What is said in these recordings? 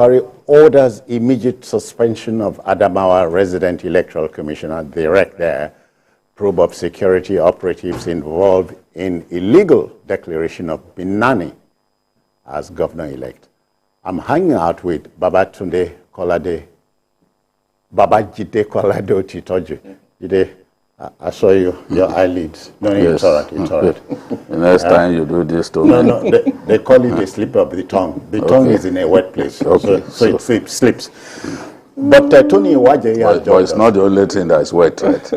Buhari orders immediate suspension of Adamawa resident electoral commissioner, direct there, probe of security operatives involved in illegal declaration of Binani as governor-elect. I'm hanging out with Babajide Kolade Otitoju. Jide, I saw your eyelids. No, yes. It's all right. It's all right. The next time you do this to me. No, they call it a slip of the tongue. The tongue is in a wet place, so it slips. But Tony Iwaje has But it's not the only thing that's wet, right?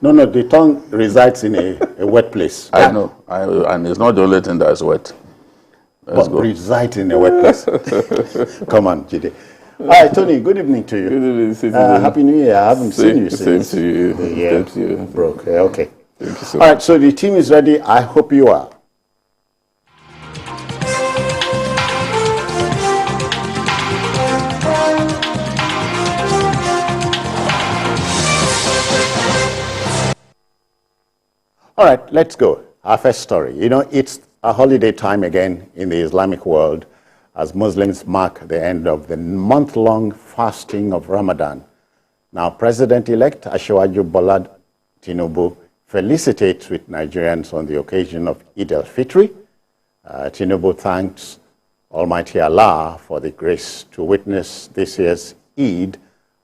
No, the tongue resides in a wet place. I know, and it's not the only thing that's wet. But resides in a wet place. Come on, Jide. All right, Tony, good evening to you. Good evening, Citizen. Happy New Year. I haven't seen you since. Same to you. The year Same to you. broke. Okay. Thank you so All right, much. so the team is ready. I hope you are. All right, let's go. Our first story. You know, it's a holiday time again in the Islamic world as Muslims mark the end of the month-long fasting of Ramadan. Now, President-elect Asiwaju Bola Tinubu felicitates with Nigerians on the occasion of Eid al-Fitr. Tinubu thanks Almighty Allah for the grace to witness this year's Eid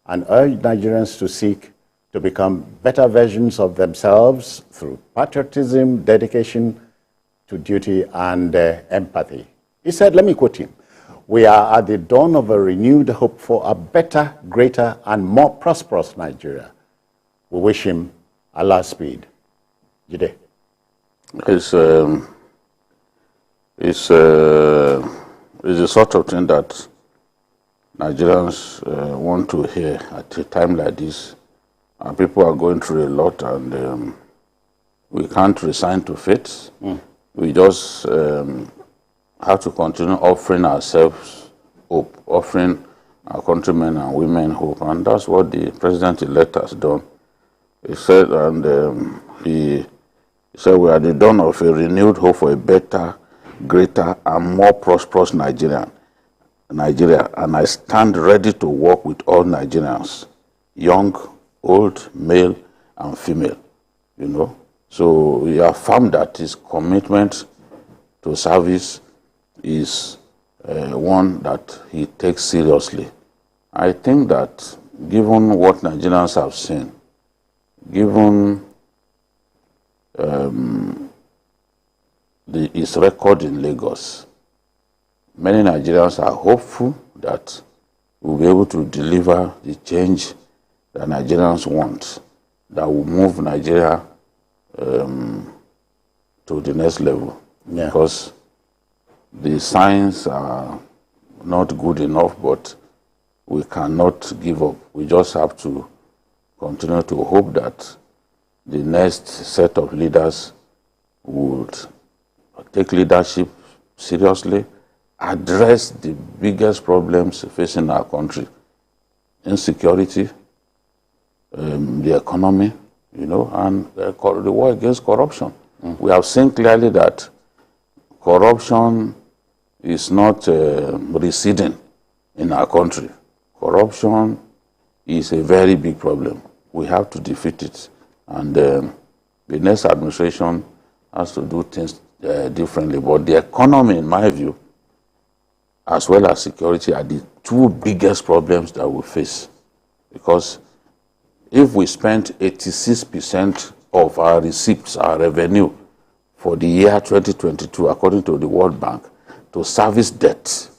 and urged Nigerians to seek to become better versions of themselves through patriotism, dedication to duty, and empathy. He said, let me quote him, "We are at the dawn of a renewed hope for a better, greater, and more prosperous Nigeria. We wish him Allah's speed." Jide. It's the sort of thing that Nigerians want to hear at a time like this. And people are going through a lot, and we can't resign to fate. We just have to continue offering ourselves hope, offering our countrymen and women hope, and that's what the president-elect has done. He said, he said, we are at the dawn of a renewed hope for a better, greater, and more prosperous Nigeria, and I stand ready to work with all Nigerians, young, old, male, and female, you know. So we affirm that his commitment to service is one that he takes seriously. I think that given what Nigerians have seen, given his record in Lagos, many Nigerians are hopeful that we'll be able to deliver the change that Nigerians want, that will move Nigeria to the next level. Yeah. Because the signs are not good enough, but we cannot give up. We just have to continue to hope that the next set of leaders would take leadership seriously, address the biggest problems facing our country: insecurity, the economy, you know, and the war against corruption. We have seen clearly that corruption is not receding in our country. Corruption is a very big problem. We have to defeat it. And the next administration has to do things differently. But the economy, in my view, as well as security, are the two biggest problems that we face. Because if we spend 86% of our receipts, our revenue, for the year 2022, according to the World Bank, to service debt,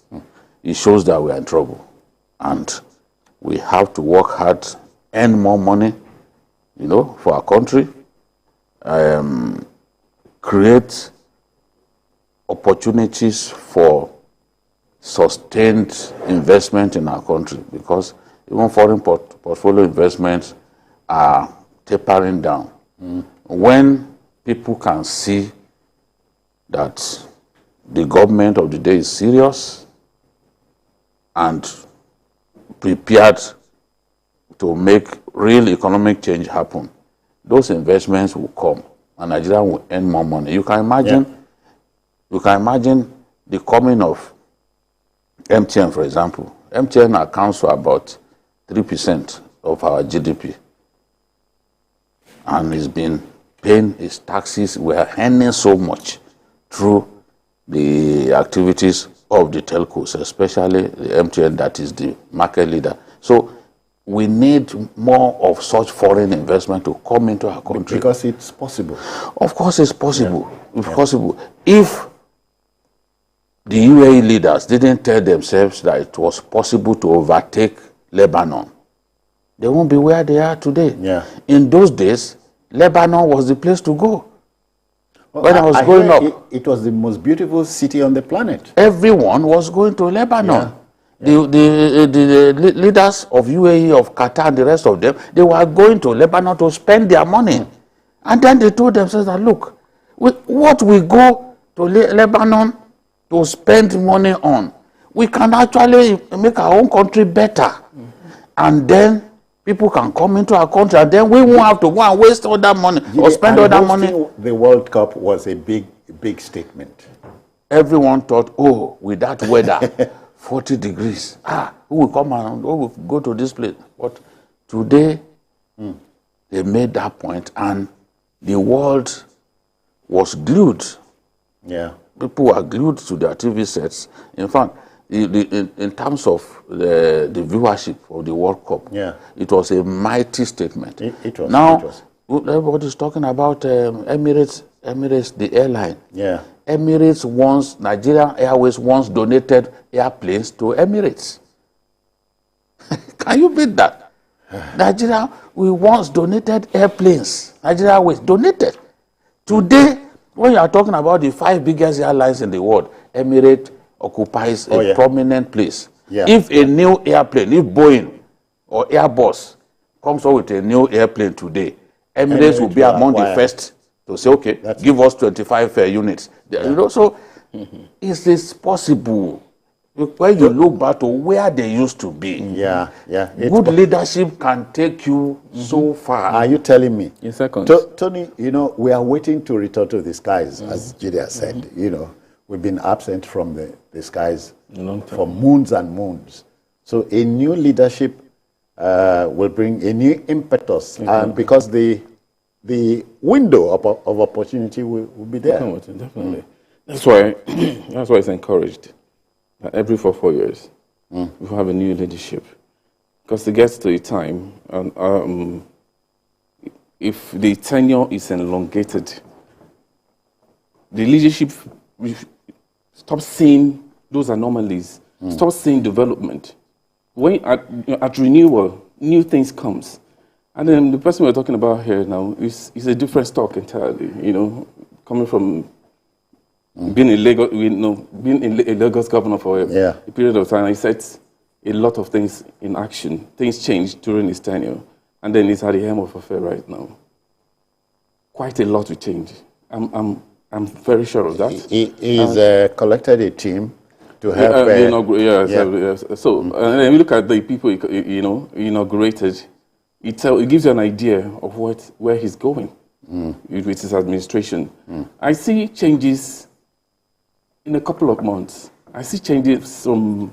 it shows that we are in trouble. And we have to work hard, earn more money, you know, for our country, create opportunities for sustained investment in our country, because even foreign portfolio investments are tapering down. When people can see that the government of the day is serious and prepared to make real economic change happen, those investments will come and Nigeria will earn more money. You can imagine the coming of MTN, for example, MTN accounts for about 3% of our GDP. And he's been paying his taxes. We are earning so much through the activities of the telcos, especially the MTN that is the market leader. So we need more of such foreign investment to come into our country. Because it's possible. Of course it's possible. Yeah. It's possible. If the UAE leaders didn't tell themselves that it was possible to overtake Lebanon, they won't be where they are today. Yeah. In those days, Lebanon was the place to go. Well, when I was growing up, it was the most beautiful city on the planet. Everyone was going to Lebanon. Yeah. The leaders of UAE, of Qatar, and the rest of them, they were going to Lebanon to spend their money. And then they told themselves that, look, what we go to Lebanon to spend money on, we can actually make our own country better. And then people can come into our country, and then we won't have to go and waste all that money or spend all that money. The World Cup was a big statement. Everyone thought, oh, with that weather, 40 degrees, who will come and who will go to this place? But today, they made that point, and the world was glued. Yeah. People were glued to their TV sets. In fact, in terms of the viewership of the World Cup, it was a mighty statement. It was. Now, everybody's talking about Emirates, the airline. Yeah. Emirates once, Nigerian Airways once donated airplanes to Emirates. Can you beat that? Nigeria, we once donated airplanes. Nigeria Airways donated. Today, when you are talking about the 5 biggest airlines in the world, Emirates occupies a prominent place. Yeah. If a new airplane, if Boeing or Airbus comes up with a new airplane today, Emirates will be among the first to say, okay, give us 25 units. Yeah. You know, so is this possible? When you look back to where they used to be, good leadership can take you so far. Are you telling me? In seconds. Tony, you know, we are waiting to return to the skies, as Jide said. You know, we've been absent from the skies for moons and moons. So a new leadership will bring a new impetus, and because the window of opportunity will be there. Definitely. That's why it's encouraged that every 4 years we have a new leadership, because it gets to a time, and if the tenure is elongated, the leadership stops seeing those anomalies, stops seeing development. When at renewal, new things comes. And then the person we're talking about here now is a different stock entirely, you know, coming from being in Lagos, being a Lagos governor for a period of time. He set a lot of things in action. Things changed during his tenure, and then he's at the helm of affair right now. Quite a lot will change. I'm very sure of that. He's collected a team to help. So and then we look at the people he inaugurated. It gives you an idea of where he's going with his administration. I see changes in a couple of months. I see changes from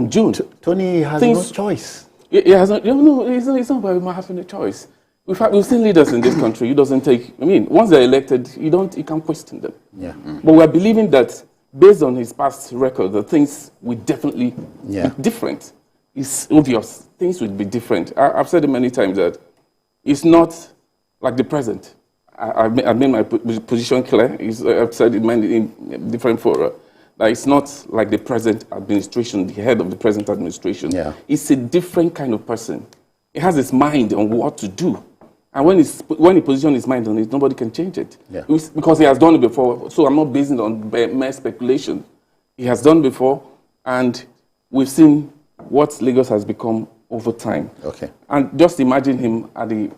June. Tony has no choice. He has not. It's not about him having a choice. In fact, we've seen leaders in this country who doesn't take. I mean, once they're elected, you can't question them. Yeah. But we're believing that based on his past record, the things will definitely be different. It's obvious. Things will be different. I've said it many times that it's not like the present. I've made my position clear. I've said it in different fora. That it's not like the present administration, the head of the present administration. Yeah. It's a different kind of person. He has his mind on what to do. And when he positions his mind on it, nobody can change it. Yeah. Because he has done it before. So I'm not basing it on mere speculation. He has done it before, and we've seen what Lagos has become over time. Okay. And just imagine him at the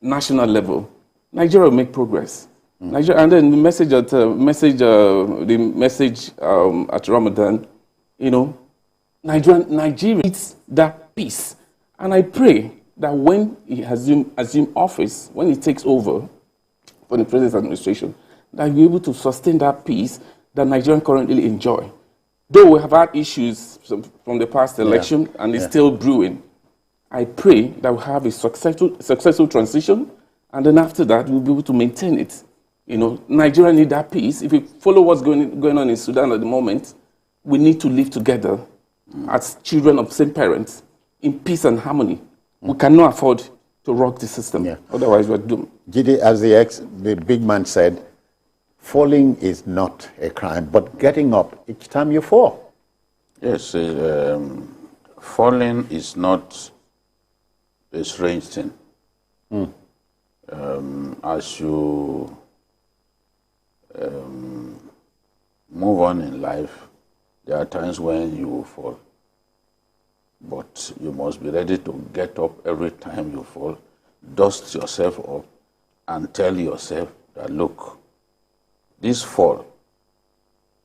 national level. Nigeria will make progress. Nigeria, and then the message at Ramadan, Nigeria needs that peace. And I pray that when he assume office, when he takes over for the president's administration, that he'll be able to sustain that peace that Nigerians currently enjoy. though we have had issues from the past election and it's still brewing, I pray that we have a successful transition, and then after that, we'll be able to maintain it. You know, Nigeria need that peace. If we follow what's going on in Sudan at the moment, we need to live together as children of same parents in peace and harmony. We cannot afford to rock the system. Otherwise, we're doomed. Gidi, as the big man said, falling is not a crime, but getting up each time you fall. Yes, falling is not a strange thing. As you move on in life, there are times when you will fall. But you must be ready to get up every time you fall, dust yourself up, and tell yourself that, look, this fall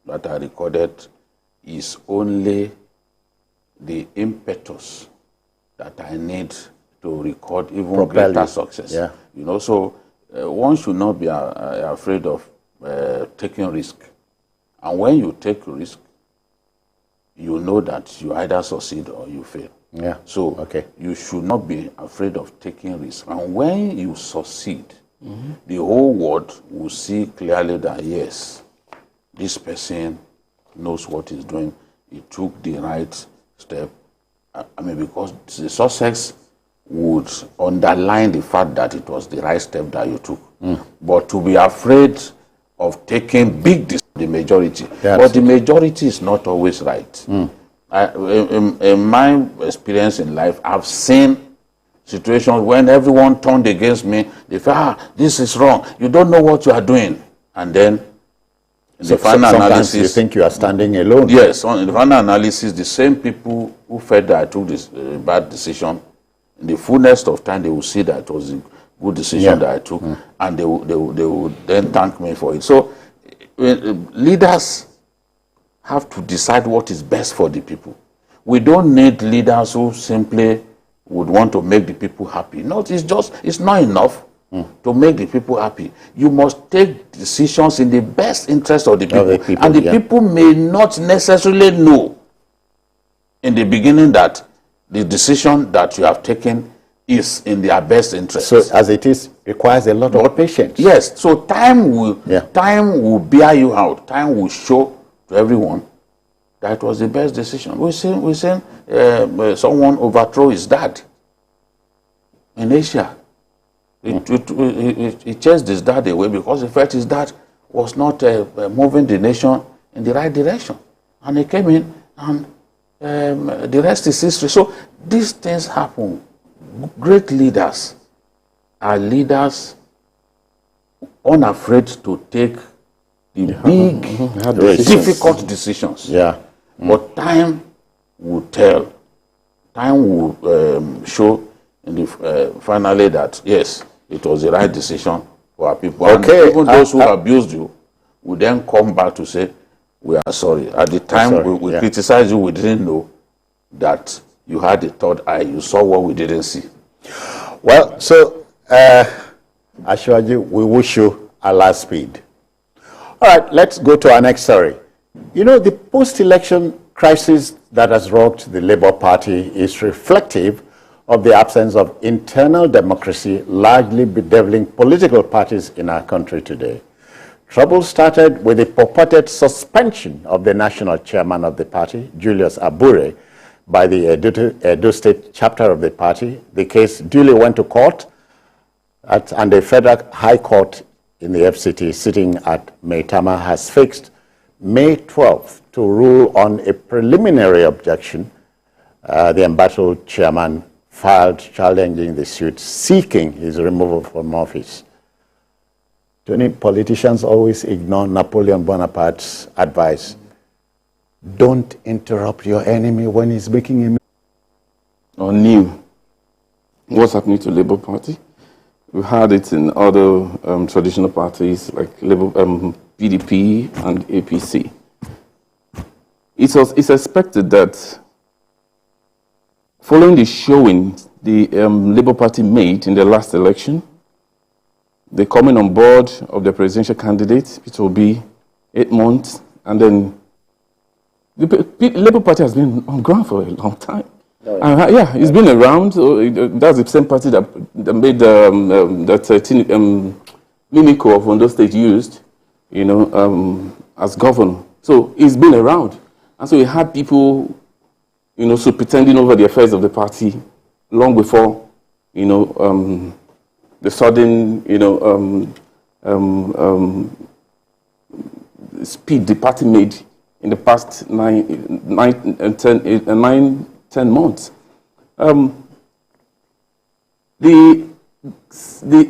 that I recorded is only the impetus that I need to record even greater success. Yeah. You know, so one should not be afraid of taking risk. And when you take risk, you know that you either succeed or you fail. Yeah. So you should not be afraid of taking risk. And when you succeed, the whole world will see clearly that, yes, this person knows what he's doing. He took the right step. I mean, because the success would underline the fact that it was the right step that you took. But to be afraid of taking big decisions, the majority. But the majority is not always right. In my experience in life, I've seen situations when everyone turned against me. They say, this is wrong. You don't know what you are doing. And then in the final analysis, you think you are standing alone. Yes, on the final analysis, the same people who felt that I took this bad decision, in the fullness of time, they will see that it was a good decision that I took, and they will then thank me for it. So leaders have to decide what is best for the people. We don't need leaders who simply would want to make the people happy. No, it's not enough to make the people happy. You must take decisions in the best interest of the people. And the people may not necessarily know in the beginning that the decision that you have taken is in their best interest. So as it is, requires a lot of patience. Yes, so time will bear you out. Time will show to everyone that it was the best decision. We seen someone overthrow his dad in Asia. He chased his dad away because he felt his dad was not moving the nation in the right direction. And he came in, and the rest is history. So these things happen. Great leaders are leaders unafraid to take the big, difficult decisions. But time will tell. Time will show in the, finally that, yes, it was the right decision for our people. And even those who abused you will then come back to say, we are sorry. At the time we criticized you, we didn't know that you had a third eye. You saw what we didn't see. Well, so, Ashwaji, we wish you Allah's speed. All right, let's go to our next story. You know, the post-election crisis that has rocked the Labour Party is reflective of the absence of internal democracy largely bedeviling political parties in our country today. Trouble started with the purported suspension of the national chairman of the party, Julius Abure, by the Edo State chapter of the party. The case duly went to court, and the Federal High Court in the FCT sitting at Maitama has fixed May 12th to rule on a preliminary objection the embattled chairman filed challenging the suit seeking his removal from office. Tony, politicians always ignore Napoleon Bonaparte's advice. Don't interrupt your enemy when he's making a or new. What's happening to Labour Party? We've had it in other traditional parties like Labour, PDP and APC. It's expected that following the showing the Labour Party made in the last election, the coming on board of the presidential candidate, it will be 8 months, and then The Labour Party has been on ground for a long time. Oh, yeah. Yeah, it's been around. So that's the same party that made Mimiko of Ondo State used, as governor. So it's been around. And so we had people, so pretending over the affairs of the party long before, the sudden, speed the party made in the past 10 months. The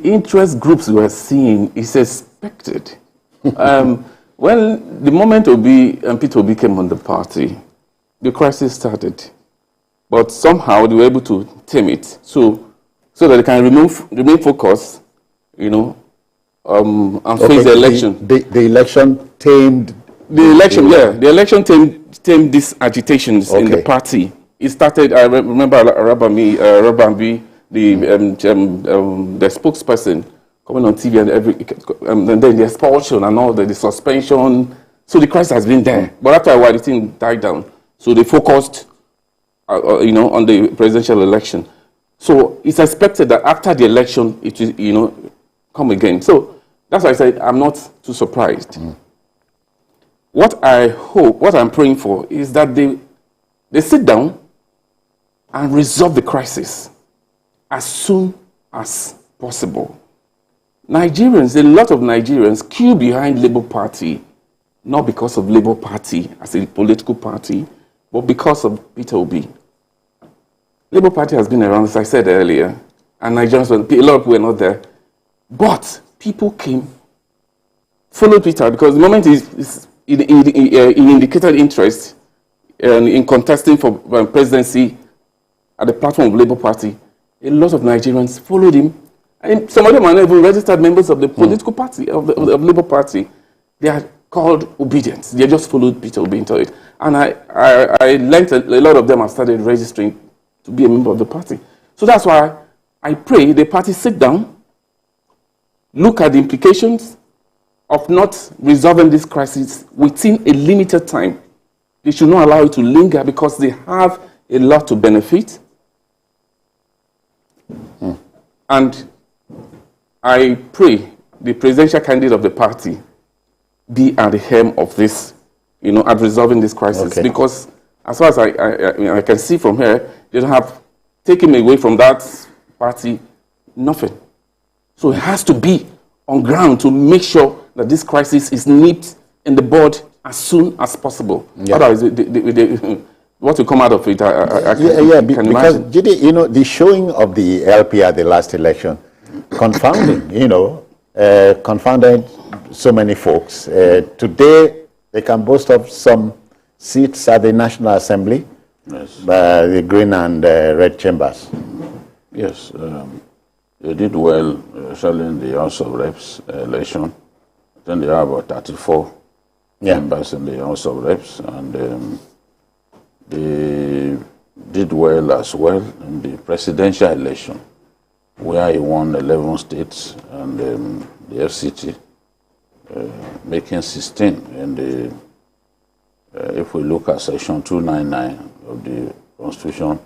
interest groups we are seeing is expected. When the moment Obi and Peter Obi came on the party, the crisis started. But somehow they were able to tame it so that they can remain focused, and face the election. The election tamed... The election tamed these agitations in the party. It started, I remember Arabambi, the spokesperson, coming on TV and then the expulsion and all the suspension. So the crisis has been there. But after a while, the thing died down. So they focused, on the presidential election. So it's expected that after the election, it will, come again. So that's why I said I'm not too surprised. What I hope, what I'm praying for, is that they sit down and resolve the crisis as soon as possible. Nigerians, a lot of Nigerians queue behind Labour Party, not because of Labour Party as a political party, but because of Peter Obi. Labour Party has been around, as I said earlier, and Nigerians, a lot of people were not there. But people came, followed Peter, because the moment he indicated interest in contesting for presidency at the platform of Labour Party, a lot of Nigerians followed him. And some of them are not even registered members of the political party, of Labour Party. They are called obedient. They just followed Peter Obi into it. And I learned a lot of them have started registering to be a member of the party. So that's why I pray the party sit down, look at the implications of not resolving this crisis within a limited time. They should not allow it to linger because they have a lot to benefit. And I pray the presidential candidate of the party be at the helm of this, at resolving this crisis. Okay. Because as far as I can see from here, they don't have taken away from that party nothing. So it has to be on ground to make sure that this crisis is nipped in the bud as soon as possible. Yeah. Otherwise, what will come out of it, I can because imagine. Jide, the showing of the LP at the last election, confounding, confounded so many folks. Today, they can boast of some seats at the National Assembly, yes, the green and red chambers. Yes, they did well, especially in the House of Reps election. Then they have about 34 members in the House of Reps, and they did well as well in the presidential election, where he won 11 states and the FCT making 16. And if we look at Section 299 of the Constitution,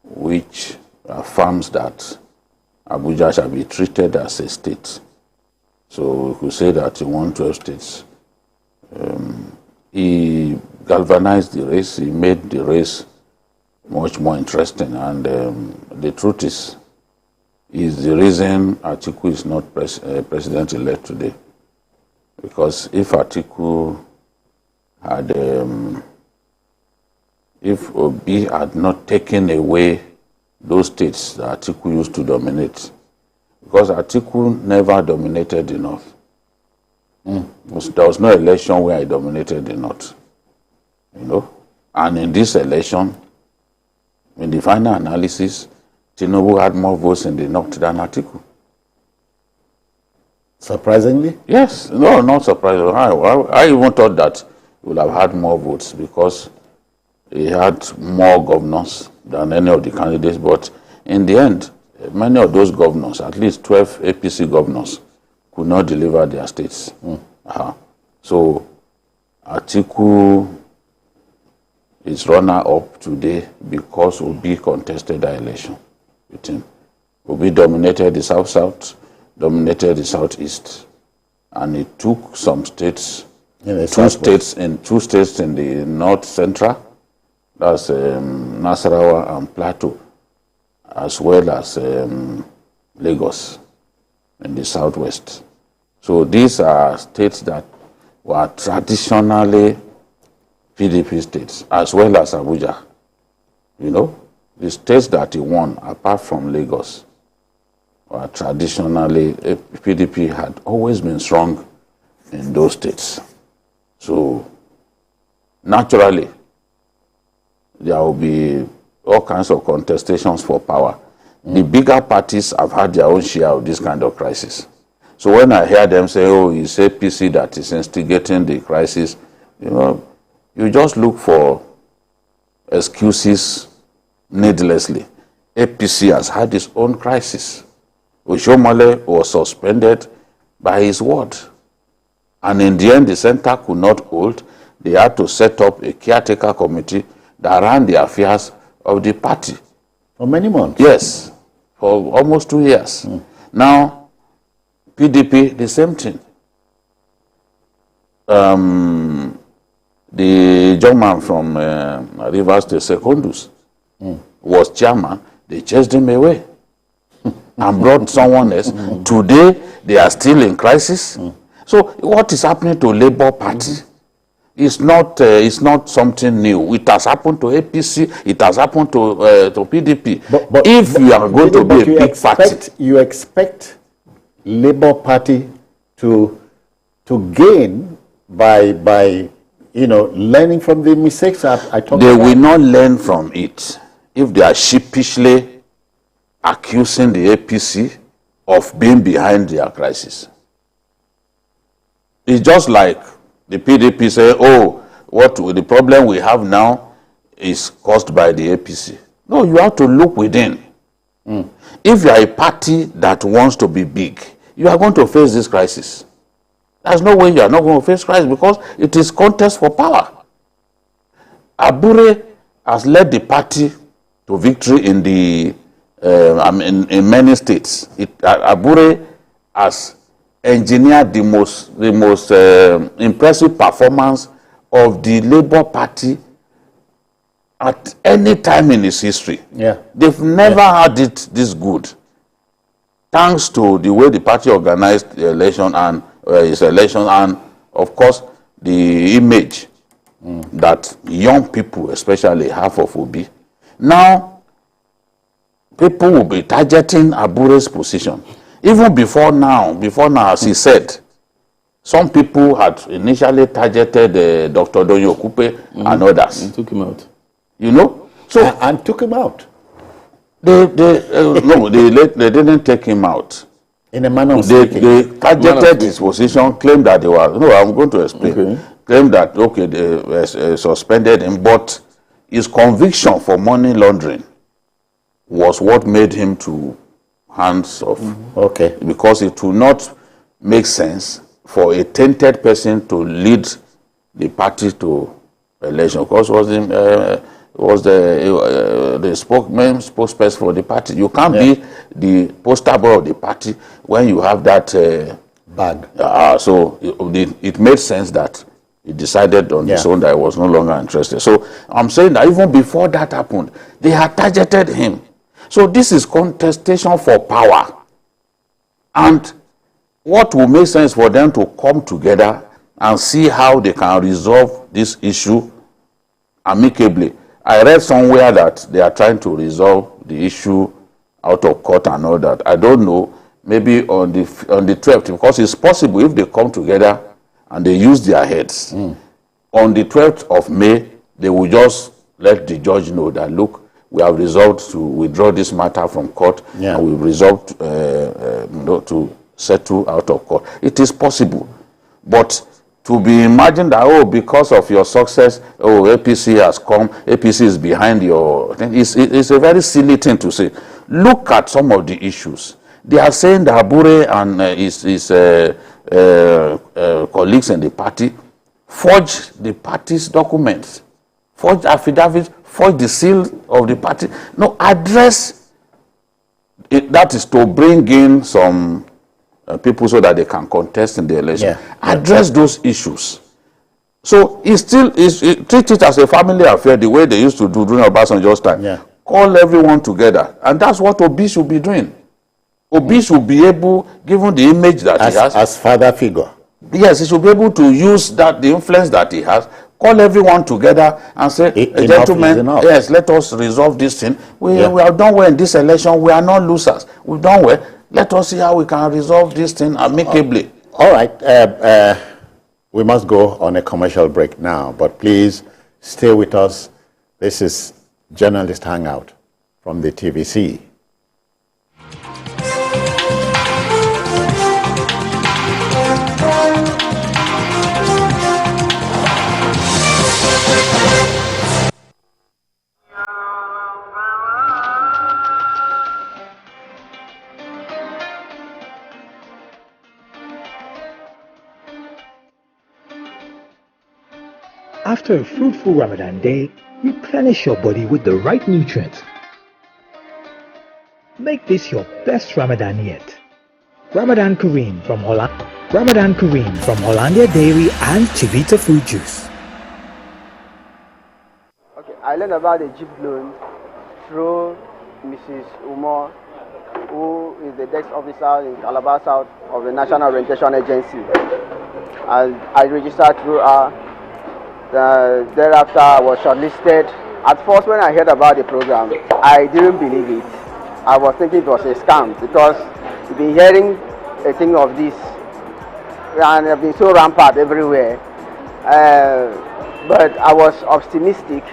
which affirms that Abuja shall be treated as a state. So we could say that he won 12 states. He galvanized the race, he made the race much more interesting, and the truth is the reason Atiku is not president-elect today. Because if Atiku had, if Obi had not taken away those states that Atiku used to dominate, because Atiku never dominated the North. There was no election where he dominated the North. And in this election, in the final analysis, Tinubu had more votes in the North than Atiku. Surprisingly? Yes. No, not surprisingly. I even thought that he would have had more votes because he had more governors than any of the candidates. But in the end, many of those governors, at least 12 APC governors, could not deliver their states. So Atiku his runner-up today because Obi contested the election with him. Obi dominated the South-South, dominated the Southeast, and he took some states, two states in the North Central, that's Nasarawa and Plateau, as well as Lagos in the Southwest. So these are states that were traditionally PDP states, as well as Abuja. You know, the states that he won, apart from Lagos, were traditionally, PDP had always been strong in those states. So, naturally, there will be all kinds of contestations for power. The bigger parties have had their own share of this kind of crisis. So when I hear them say, oh, it's APC that is instigating the crisis, you know, you just look for excuses needlessly. APC has had its own crisis. Oshomole was suspended by his word. And in the end, the center could not hold. They had to set up a caretaker committee that ran the affairs of the party. For many months? Yes, for almost 2 years. Now, PDP, the same thing. The young man from Rivers State, Secondus, was chairman. They chased him away and brought someone else. Today, they are still in crisis. So what is happening to Labour Party is not something new. It has happened to APC. It has happened to PDP. But if you are going to be a big party, you expect Labour Party to gain by learning from the mistakes I talked about. They will not learn from it if they are sheepishly accusing the APC of being behind their crisis. It's just like the PDP say, oh, the problem we have now is caused by the APC. No, you have to look within. If you are a party that wants to be big, you are going to face this crisis. There's no way you are not going to face crisis because it is contest for power. Abure has led the party to victory in in many states. Abure has engineered the most impressive performance of the Labour Party at any time in its history. Yeah. They've never had it this good, thanks to the way the party organized the election and its election, and of course the image that young people especially have of Obi. Now, people will be targeting Abure's position. Even before now, as he said, some people had initially targeted Dr. Donyo Kupe and others. And took him out. You know? So and took him out. No, they didn't take him out. In a manner of They speaking. targeted his position, claimed that they were, no, I'm going to explain. Okay. Claimed that, okay, they suspended him, but his conviction for money laundering was what made him to hands off. Okay. Because it will not make sense for a tainted person to lead the party to election. Of course, was the spokesperson for the party. You can't be the poster boy of the party when you have that bag. So it made sense that he decided on his own that he was no longer interested. So I'm saying that even before that happened, they had targeted him. So this is contestation for power. And what will make sense for them to come together and see how they can resolve this issue amicably. I read somewhere that they are trying to resolve the issue out of court and all that. I don't know, maybe on the 12th, because it's possible if they come together and they use their heads. On the 12th of May, they will just let the judge know that, look, we have resolved to withdraw this matter from court, and we've resolved to settle out of court. It is possible. But to be imagined that, oh, because of your success, oh, APC has come, APC is behind your thing, it's a very silly thing to say. Look at some of the issues. They are saying that Abure and his colleagues in the party forged the party's documents forge affidavits, forge the seal of the party. No, address it, that is to bring in some people so that they can contest in the election. Yeah. Address those issues. So treat it as a family affair the way they used to do during Obasanjo's time. Yeah. Call everyone together. And that's what Obi should be doing. Obi should be able, given the image that he has. As father figure. Yes, he should be able to use that, the influence that he has, call everyone together and say, gentlemen, yes, let us resolve this thing. We have done well in this election. We are not losers. We've done well. Let us see how we can resolve this thing amicably. All right. We must go on a commercial break now, but please stay with us. This is Journalist Hangout from the TVC. After a fruitful Ramadan day, replenish your body with the right nutrients. Make this your best Ramadan yet. Ramadan Kareem from Hollandia Dairy and Chivita Fruit Juice. Okay, I learned about the Jeep loan through Mrs. Umar, who is the desk officer in Calabar South of the National Orientation Agency. I registered through her. Thereafter, I was shortlisted. At first, when I heard about the program, I didn't believe it. I was thinking it was a scam because we've been hearing a thing of this and have been so rampant everywhere. But I was optimistic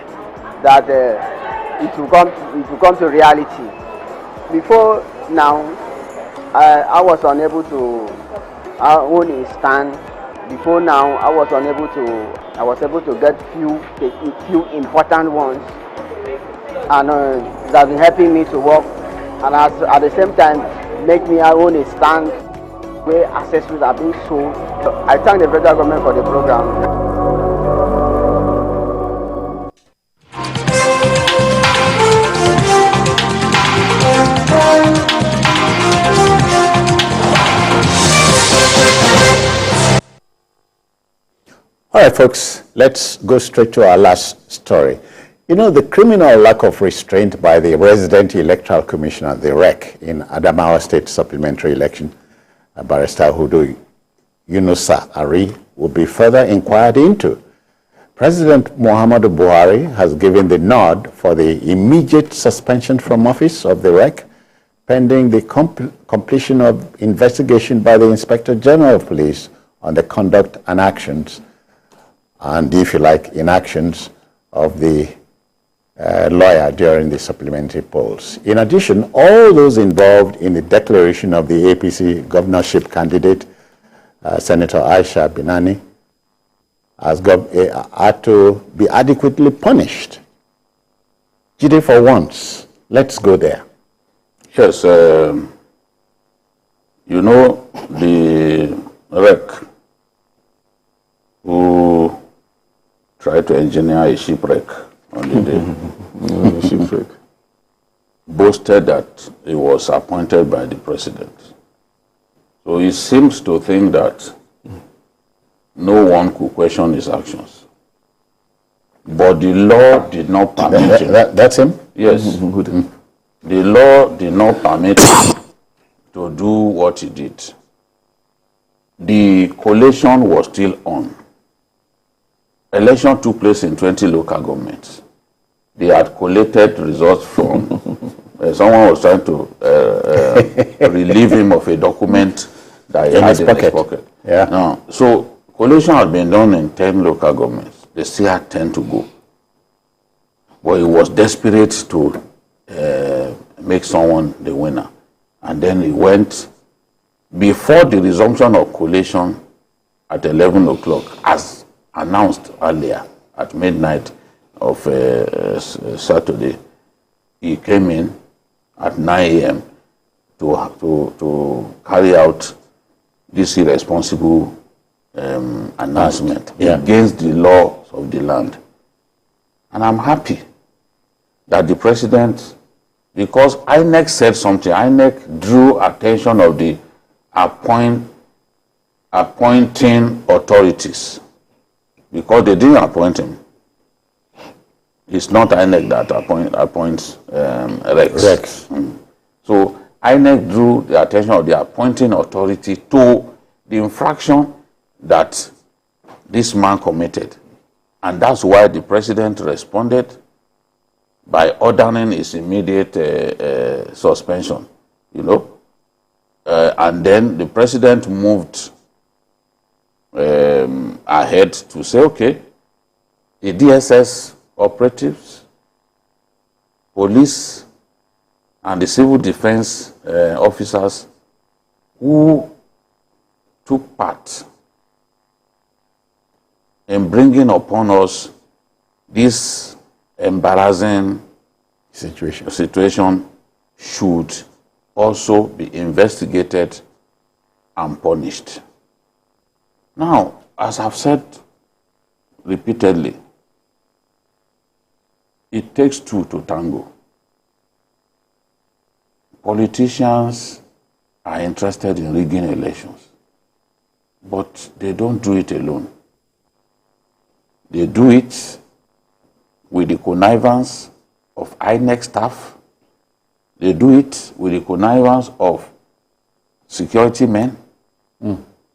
that it will come to reality. Before now, I was unable to own a stand. Before now, I was able to get few important ones, and that have been helping me to work, and at the same time make me own a stand where accessories are being sold. So I thank the federal government for the program. All right, folks, let's go straight to our last story. You know, the criminal lack of restraint by the resident electoral commissioner, the REC, in Adamawa State supplementary election, Barrister Hudu Yunusa Ari, will be further inquired into. President Muhammadu Buhari has given the nod for the immediate suspension from office of the REC, pending the completion of investigation by the Inspector General of Police on the conduct and actions, and if you like, inactions of the lawyer during the supplementary polls. In addition, all those involved in the declaration of the APC governorship candidate, Senator Aisha Binani, are to be adequately punished. Jide, for once, let's go there. Yes, you know, the REC who tried to engineer a shipwreck on the day, Shipwreck. boasted that he was appointed by the president. So he seems to think that no one could question his actions. But the law did not permit him. That's him? Yes. The law did not permit him to do what he did. The collation was still on. Election took place in 20 local governments. They had collated results from, someone was trying to relieve him of a document that he had in his pocket. Yeah. Now, so collation had been done in 10 local governments. They still had 10 to go. But he was desperate to make someone the winner. And then he went, before the resumption of collation at 11 o'clock, as announced earlier at midnight of Saturday, he came in at 9 a.m. to carry out this irresponsible announcement against the laws of the land. And I'm happy that the president, because INEC said something, INEC drew attention of the appointing authorities, because they didn't appoint him. It's not INEC that appoints Rex. So INEC drew the attention of the appointing authority to the infraction that this man committed. And that's why the president responded by ordering his immediate suspension, and then the president moved ahead to say, okay, the DSS operatives, police, and the civil defense officers who took part in bringing upon us this embarrassing situation should also be investigated and punished. Now, as I've said repeatedly, it takes two to tango. Politicians are interested in rigging elections, but they don't do it alone. They do it with the connivance of INEC staff. They do it with the connivance of security men,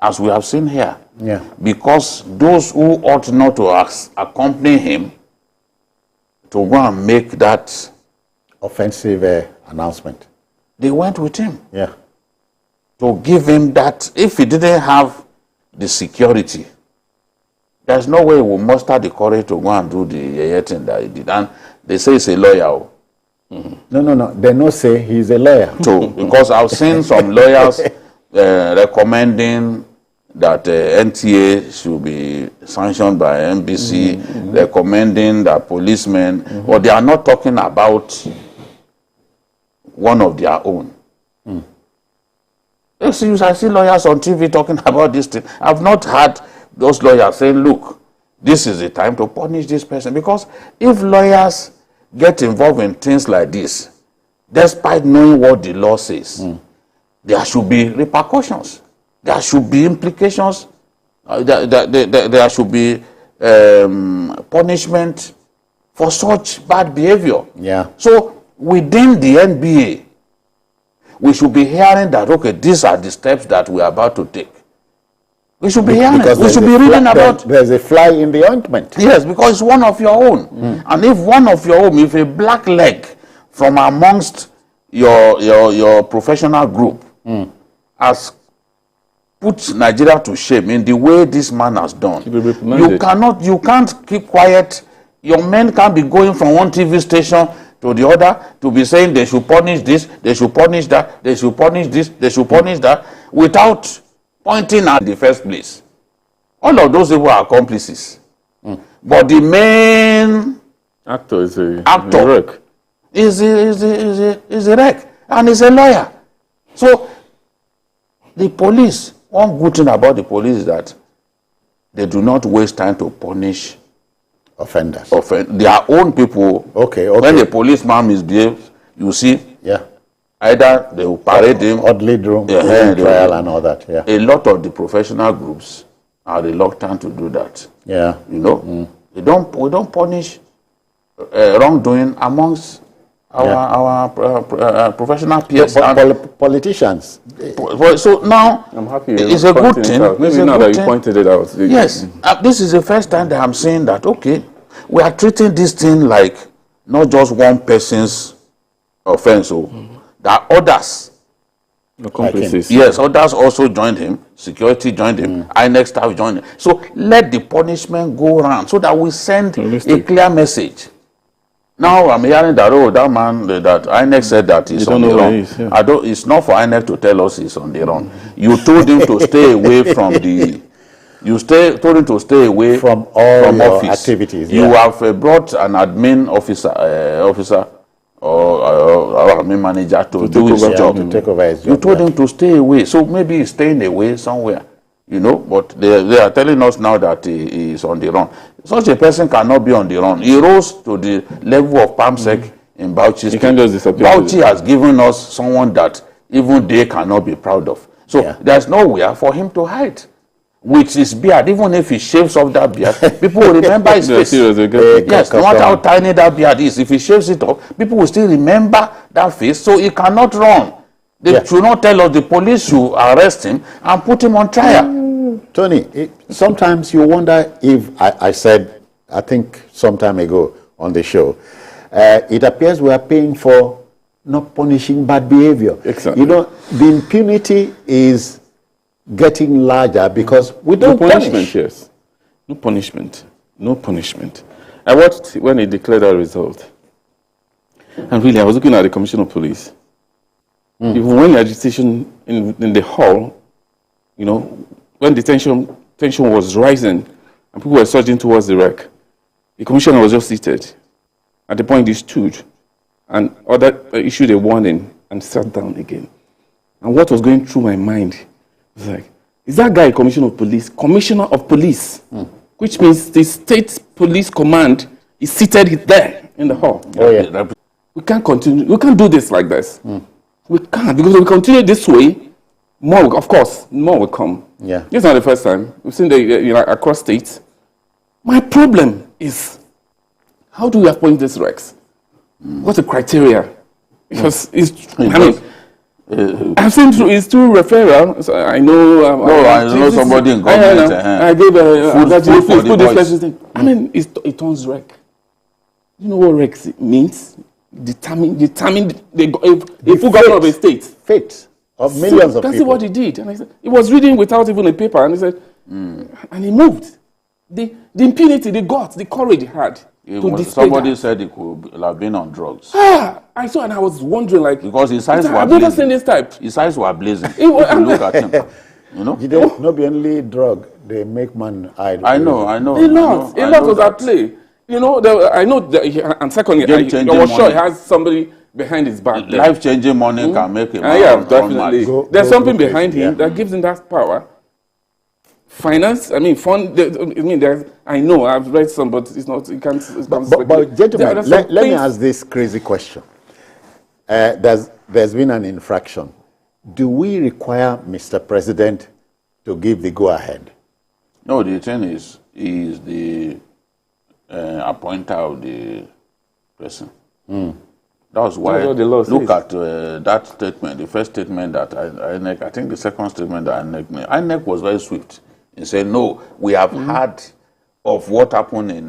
as we have seen here. Yeah. Because those who ought not to accompany him to go and make that offensive announcement, they went with him. Yeah. To give him that. If he didn't have the security, there's no way he will muster the courage to go and do the thing that he did. And they say he's a lawyer. No. They don't say he's a lawyer. So, because I've seen some lawyers recommending that NTA should be sanctioned by NBC, recommending that policemen, but they are not talking about one of their own. I see lawyers on TV talking about this thing. I've not heard those lawyers saying, look, this is the time to punish this person. Because if lawyers get involved in things like this, despite knowing what the law says, there should be repercussions. There should be implications. There should be punishment for such bad behavior. Yeah. So within the NBA, we should be hearing that, okay, these are the steps that we are about to take. We should be hearing it. We should be reading about. There's a fly in the ointment. Yes, because it's one of your own. And if one of your own, if a black leg from amongst your professional group has put Nigeria to shame in the way this man has done, you can't keep quiet. Your men can't be going from one TV station to the other to be saying they should punish this, they should punish that, they should punish this, they should punish that, without pointing at the first place. All of those people are accomplices. But the main actor is a wreck. Is a wreck. And he's a lawyer. So the police, one good thing about the police is that they do not waste time to punish offenders. Their own people. Okay. When a policeman misbehaves, you see, either they will parade him, oddly room trial and all that. Yeah. A lot of the professional groups are reluctant to do that. Yeah. We don't punish wrongdoing amongst our professional peers. Politicians. So now, I'm happy it's a good thing. Maybe now that you pointed it out. Yes. This is the first time that I'm saying that, okay, we are treating this thing like not just one person's offense. There are others. Accomplices. Yes, others also joined him. Security joined him. INEC staff joined him. So let the punishment go around so that we send a clear message. Now I'm hearing that, that man, that INEC said that he's on the run. It's not for INEC to tell us he's on the run. You told him to stay away from the... told him to stay away from all your office. Activities. You have brought an admin officer or admin manager to do his job. To take over his job. You told him to stay away. So maybe he's staying away somewhere. you know, but they are telling us now that he is on the run. Such a person cannot be on the run. He rose to the level of PAMSEC in Bauchi. He can't just disappear. Bauchi has given us someone that even they cannot be proud of. So there's nowhere for him to hide. With his beard, even if he shaves off that beard, people will remember his face. Yes, no matter how tiny that beard is, if he shaves it off, people will still remember that face, so he cannot run. They should not tell us the police should arrest him and put him on trial. Tony, sometimes you wonder if, I said, I think some time ago on the show, it appears we are paying for not punishing bad behavior. Exactly. You know, the impunity is getting larger because we don't punish. Yes. No punishment. No punishment. I watched when he declared that result. And really, I was looking at the Commissioner of Police. Even when the agitation in the hall, you know, when the tension was rising and people were surging towards the wreck, the commissioner was just seated. At the point he stood and issued a warning and sat down again. And what was going through my mind was like, is that guy a commissioner of police? Commissioner of police, which means the state police command is seated there in the hall. Oh, yeah. We can't continue. We can't do this like this. We can't, because if we continue this way, more, of course, more will come. Yeah. This is not the first time. We've seen across states. My problem is, how do we appoint these recs? What's the criteria? Because I've seen it's through referral. So I know. I know somebody in government. I gave food this person thing. I mean, it turns rec. You know what rec means? Determine a full governor of a state. Fate of millions of people. That's what he did. And I said, he was reading without even a paper, and he said, and he moved. The impunity, the guts, the courage he had. Somebody said he could have been on drugs. I saw, and I was wondering, like, because his eyes were blazing. I've never seen this type. His eyes were blazing. If you look at him, you know. You don't know the only drug they make man hide. I know. A lot was at play. You know, I know that, and secondly, I was sure he has somebody behind his back. Life-changing money can make him. Yeah, definitely. There's something behind him that gives him that power. Finance, I mean, fund. I know, I've read some, but it's not. You can't. But gentlemen, let me ask this crazy question. There's been an infraction. Do we require Mr. President to give the go-ahead? No, the thing is, he is the appointer of the person. That's why, look at that statement, the first statement that INEC, I think the second statement that INEC made. INEC was very swift in saying, no, we have heard of what happened in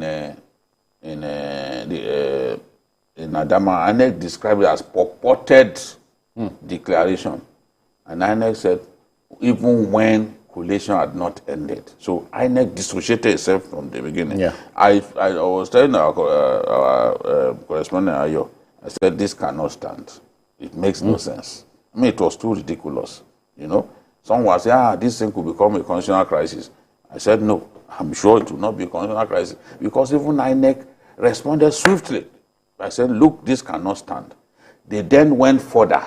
Adamawa. INEC described it as purported declaration. And INEC said, even when collation had not ended. So INEC dissociated itself from the beginning. Yeah. I was telling our correspondent, Ayo, I said, this cannot stand. It makes no sense. I mean, it was too ridiculous. You know, someone said, this thing could become a constitutional crisis. I said, no, I'm sure it will not be a constitutional crisis, because even INEC responded swiftly. I said, look, this cannot stand. They then went further.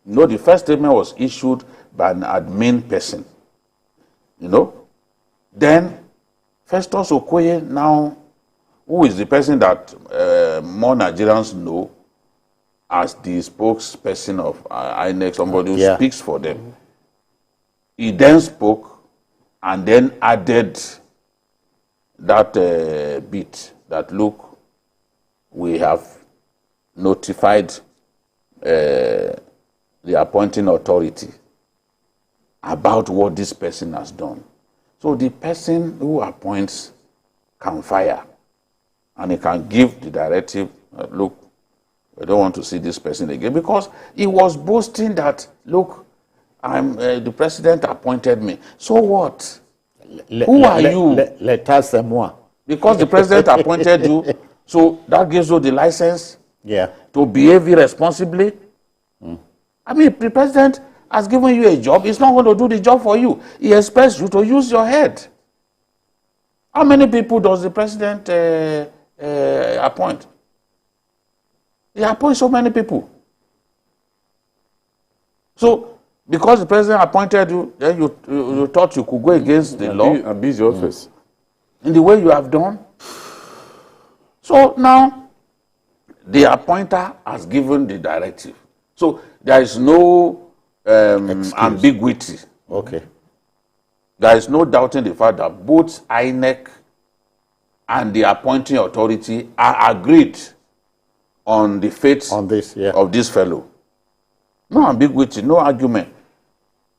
You know, the first statement was issued by an admin person. You know, then Festus Okoye now, who is the person that more Nigerians know as the spokesperson of INEC, somebody who speaks for them. He then spoke and then added that bit that, look, we have notified the appointing authority about what this person has done. So the person who appoints can fire, and he can give the directive, look, I don't want to see this person again, because he was boasting that, look, the president appointed me. So what? Who are you? C'est moi. Because the president appointed you, so that gives you the license to behave irresponsibly. I mean, the president has given you a job. He's not going to do the job for you. He expects you to use your head. How many people does the president appoint? He appoints so many people. So, Because the president appointed you, then you thought you could go against the law. Abuse your office. In the way you have done. So now, the appointer has given the directive. So there is no ambiguity. Okay. There is no doubting the fact that both INEC and the appointing authority are agreed on the fate On this, yeah. of this fellow. No ambiguity, no argument.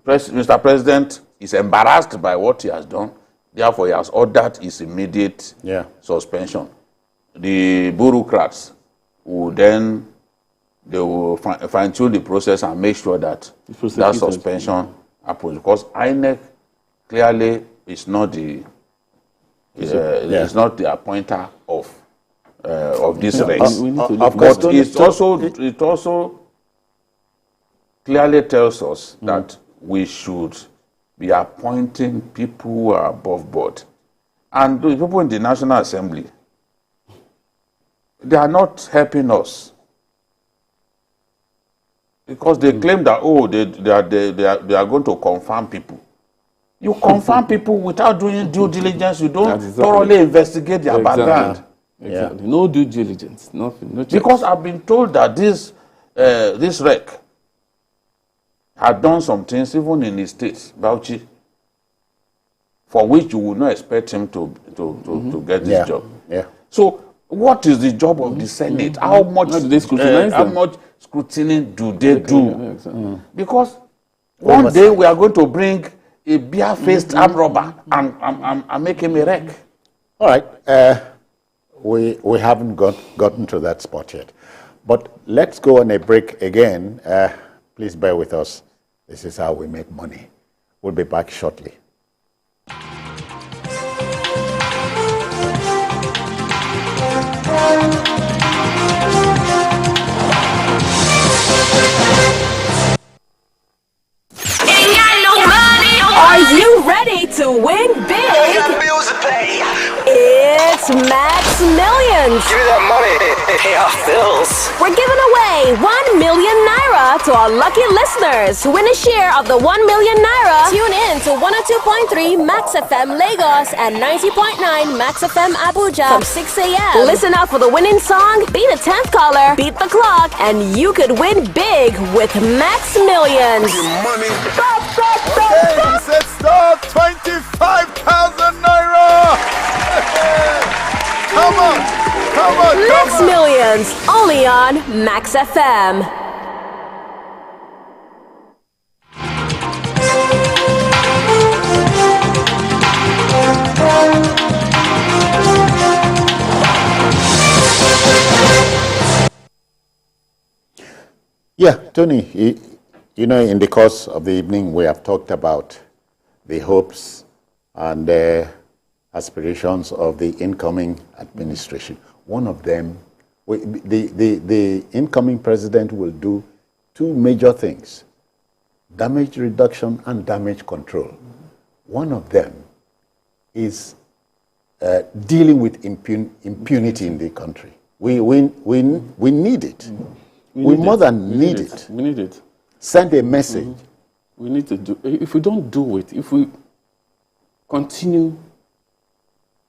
Mr. President is embarrassed by what he has done. Therefore, he has ordered his immediate suspension. The bureaucrats will then fine-tune the process and make sure that that suspension happens. Because INEC clearly is not the is not the appointer of this race. But it also clearly tells us that we should be appointing people who are above board. And the people in the National Assembly, they are not helping us. Because they claim that, they are going to confirm people. You confirm people without doing due diligence. You don't thoroughly investigate their background. Exactly. No due diligence. Nothing. No checks. Because I've been told that this wreck had done some things even in his state, Bauchi, for which you would not expect him to get this job. Yeah. So what is the job of the Senate? How much scrutiny do they do? Because one day we are going to bring a bare-faced armed robber and make him a wreck. All right. We haven't gotten to that spot yet. But let's go on a break again. Please bear with us. This is how we make money. We'll be back shortly. Are you ready to win big? It's Max Millions. Give me that money. Pay off bills. We're giving away 1 million naira to our lucky listeners who win a share of the 1 million naira. Tune in to 102.3 Max FM Lagos and 90.9 Max FM Abuja from 6 a.m. Listen out for the winning song, be the 10th caller, beat the clock, and you could win big with Max Millions. Money. Stop! He said stop! 25,000 naira! Come on! Max Millions, only on Max FM. Yeah, Tony, you know, in the course of the evening, we have talked about the hopes and aspirations of the incoming administration. One of them, the incoming president will do two major things: damage reduction and damage control. One of them is dealing with impunity in the country. We need it. We more than need it. We need it. Send a message. We need to do. If we don't do it, if we continue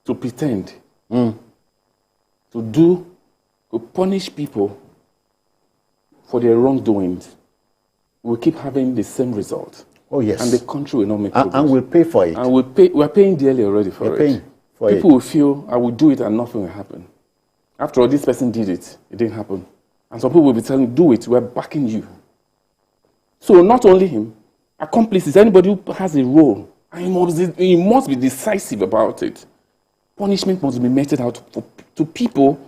to pretend, to punish people for their wrongdoings, we'll keep having the same result. Oh yes. And the country will not make progress. And we'll pay for it. And we're paying dearly already for it. People will feel, I will do it and nothing will happen. After all, this person did it. It didn't happen. And some people will be telling, do it, we're backing you. So not only him, accomplices, anybody who has a role, and he must be decisive about it. Punishment must be meted out to people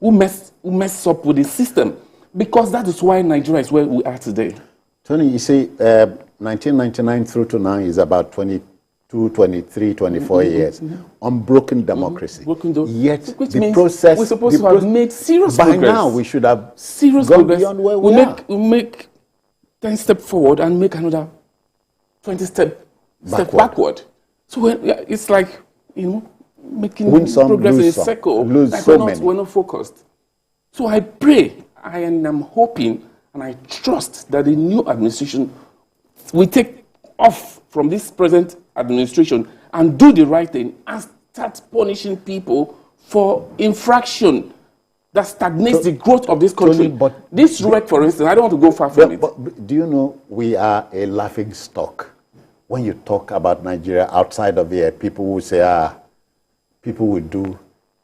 who mess up with the system. Because that is why Nigeria is where we are today. Tony, you see, 1999 through to now is about 22, 23, 24 years. Unbroken democracy. Yet the process... We're supposed to have made serious progress. By now, we should have serious gone progress. Beyond where we are. We'll make 10 steps forward and make another 20 step backward. So it's like, making progress in a circle. Like we're not focused. So I pray, I am hoping, and I trust that the new administration we take off from this present administration and do the right thing and start punishing people for infraction that stagnates the growth of this country. But this wreck, for instance, I don't want to go far from it. But do you know we are a laughing stock? When you talk about Nigeria outside of here, people will say, people will do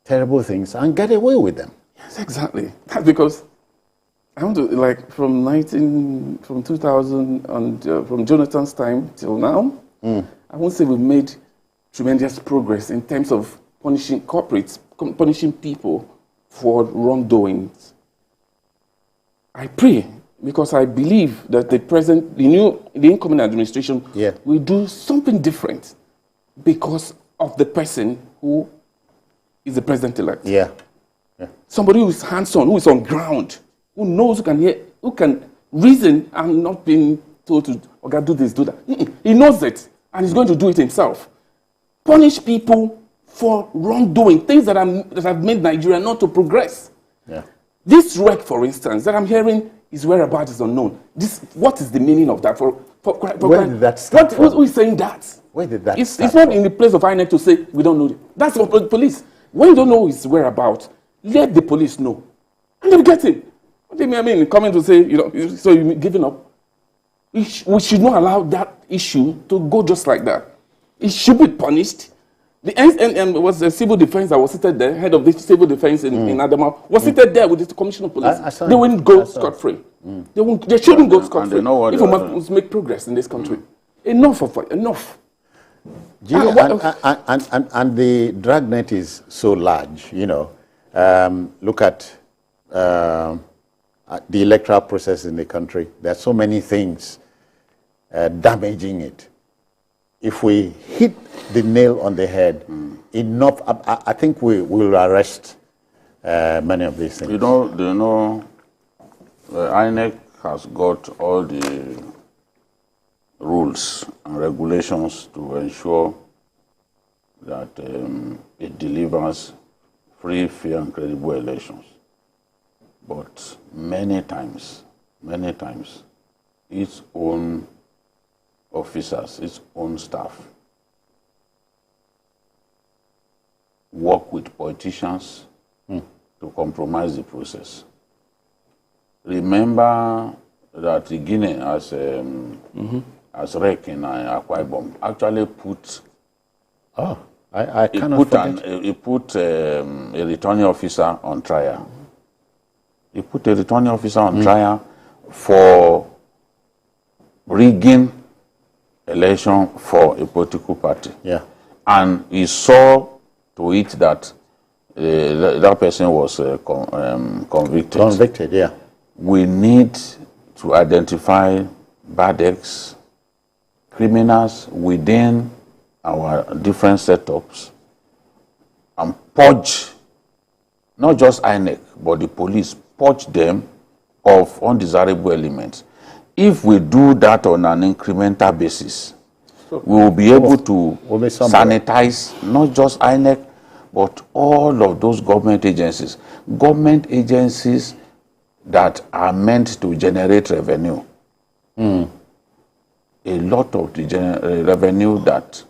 terrible things and get away with them. Yes, exactly. That's because I want to, like, from 2000 and from Jonathan's time till now, I won't say we've made tremendous progress in terms of punishing corporates, punishing people for wrongdoings. I pray, because I believe that the incoming administration will do something different because of the person who is the president-elect. Yeah. Somebody who is hands-on, who is on ground, who knows, who can hear, who can reason and not being told to, okay, do this, do that. He knows it, and he's going to do it himself. Punish people for wrongdoing, things that have made Nigeria not to progress. Yeah. This wreck, for instance, that I'm hearing, his whereabouts is unknown. What is the meaning of that? Where did that start from? Who is saying that? Where did that It's start not from? in the place of INEC to say, we don't know. That's for the police. When you don't know his whereabouts, let the police know. And they'll get him. What do you mean? Coming to say, so you're giving up? We should not allow that issue to go just like that. It should be punished. The NNM was the civil defense that was seated there, head of the civil defense in Adamawa, was seated there with the commissioner of police. They wouldn't go scot-free. They shouldn't go scot-free if we must make progress in this country. Enough. And the dragnet is so large, look at the electoral process in the country. There are so many things damaging it. If we hit the nail on the head enough, I think we will arrest many of these things. Do you know, INEC has got all the rules and regulations to ensure that it delivers free, fair, and credible elections. But many times, its own officers, its own staff, work with politicians to compromise the process. Remember that Guinea, as REC in Akwa Ibom, actually put he put a returning officer on trial. He put a returning officer on trial for rigging election for a political party. Yeah. And he saw to it that that person was convicted. Convicted, yeah. We need to identify bad eggs, criminals within our different setups, and purge, not just INEC, but the police, purge them of undesirable elements. If we do that on an incremental basis, we will be able to sanitize not just INEC, but all of those government agencies that are meant to generate revenue. A lot of the revenue that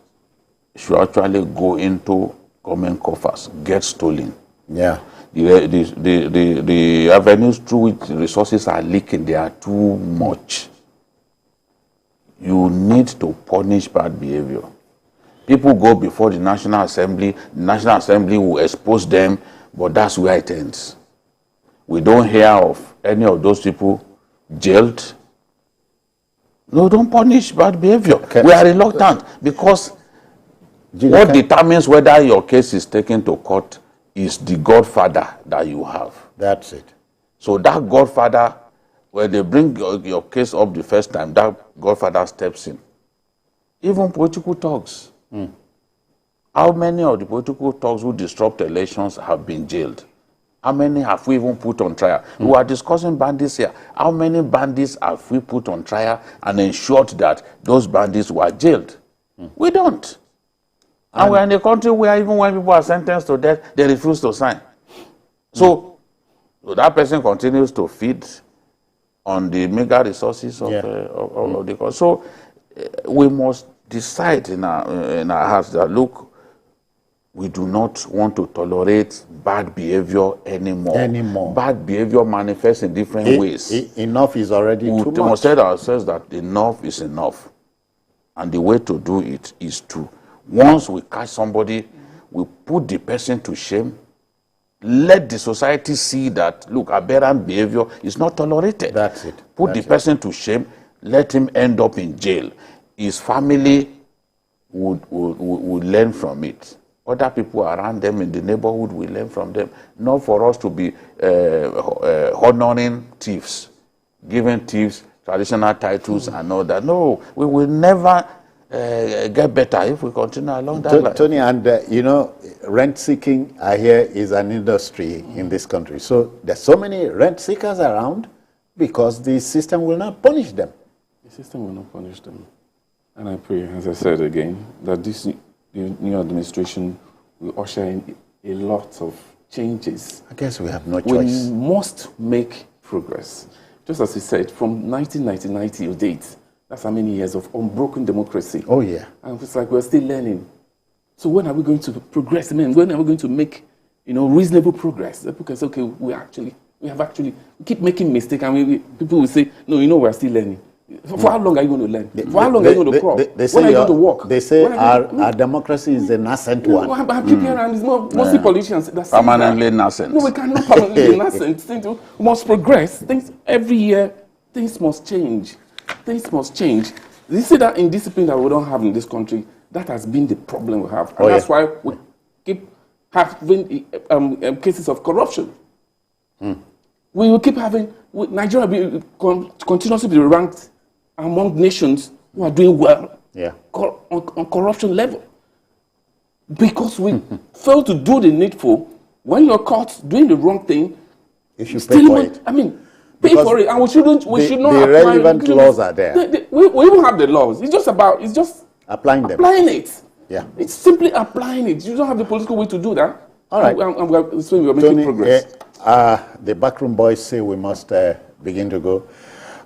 should actually go into government coffers gets stolen. Yeah. The avenues through which the resources are leaking, they are too much. You need to punish bad behavior. People go before the National Assembly will expose them, but that's where it ends. We don't hear of any of those people jailed. No, don't punish bad behavior. Okay. We are reluctant because what determines whether your case is taken to court is the godfather that you have. That's it. So that godfather, when they bring your case up the first time, that godfather steps in. Even political thugs. How many of the political thugs who disrupt elections have been jailed? How many have we even put on trial? We are discussing bandits here. How many bandits have we put on trial and ensured that those bandits were jailed? We don't. And we're in a country where even when people are sentenced to death, they refuse to sign. So that person continues to feed on the mega resources of, of the country. So we must decide in our hearts that, look, we do not want to tolerate bad behavior anymore. Bad behavior manifests in different ways. Enough is already too much. We must tell ourselves that enough is enough. And the way to do it is to, once we catch somebody, we put the person to shame. Let the society see that, look, aberrant behavior is not tolerated. That's it. Put the person to shame. Let him end up in jail. His family would learn from it. Other people around them in the neighborhood will learn from them. Not for us to be honoring thieves, giving thieves traditional titles and all that. No, we will never get better if we continue along that line. Tony, and you know, rent seeking, I hear, is an industry in this country. So there's so many rent seekers around because the system will not punish them. The system will not punish them. And I pray, as I said again, that this new administration will usher in a lot of changes. I guess we have no choice. We must make progress. Just as he said, from 1999 till date, that's how many years of unbroken democracy. Oh, yeah. And it's like we're still learning. So when are we going to progress? I mean, when are we going to make, reasonable progress? People can say, okay, we keep making mistakes, and people will say, no, we're still learning. For how long are you going to learn? For how long are you going to crawl? When are you going to walk? They say our democracy is a nascent one. People around is mostly politicians. That's permanently nascent. No, we cannot permanently nascent. We must progress. Every year, things must change. Things must change. You see that indiscipline that we don't have in this country, that has been the problem we have. And that's why we keep having cases of corruption. We will keep having, Nigeria continuously be ranked among nations who are doing well on corruption level. Because we fail to do the needful. When you're caught doing the wrong thing, you should pay for it. I mean, pay for it, and we should not the relevant laws are there. We even have the laws. It's just applying them. Applying it. Yeah. It's simply applying it. You don't have the political way to do that. All right. So we're making progress. The backroom boys say we must begin to go.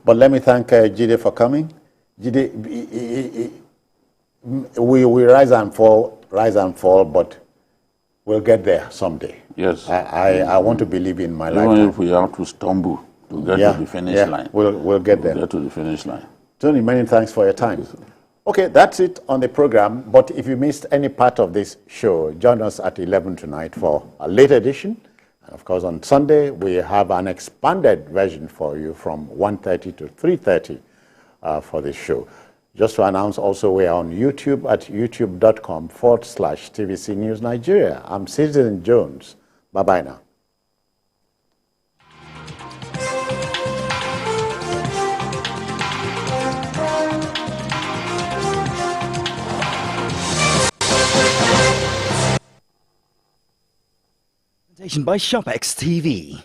But let me thank Jide for coming. Jide, we rise and fall, but we'll get there someday. Yes. I want to believe in my life. Even if we have to stumble to get to the finish line. We'll get there. We'll get to the finish line. Tony, many thanks for your time. Okay, that's it on the program. But if you missed any part of this show, join us at 11 tonight for a late edition. And of course, on Sunday, we have an expanded version for you from 1:30 to 3:30 for this show. Just to announce also, we are on YouTube at youtube.com/TVC News Nigeria. I'm Citizen Jones. Bye-bye now. By ShopX TV.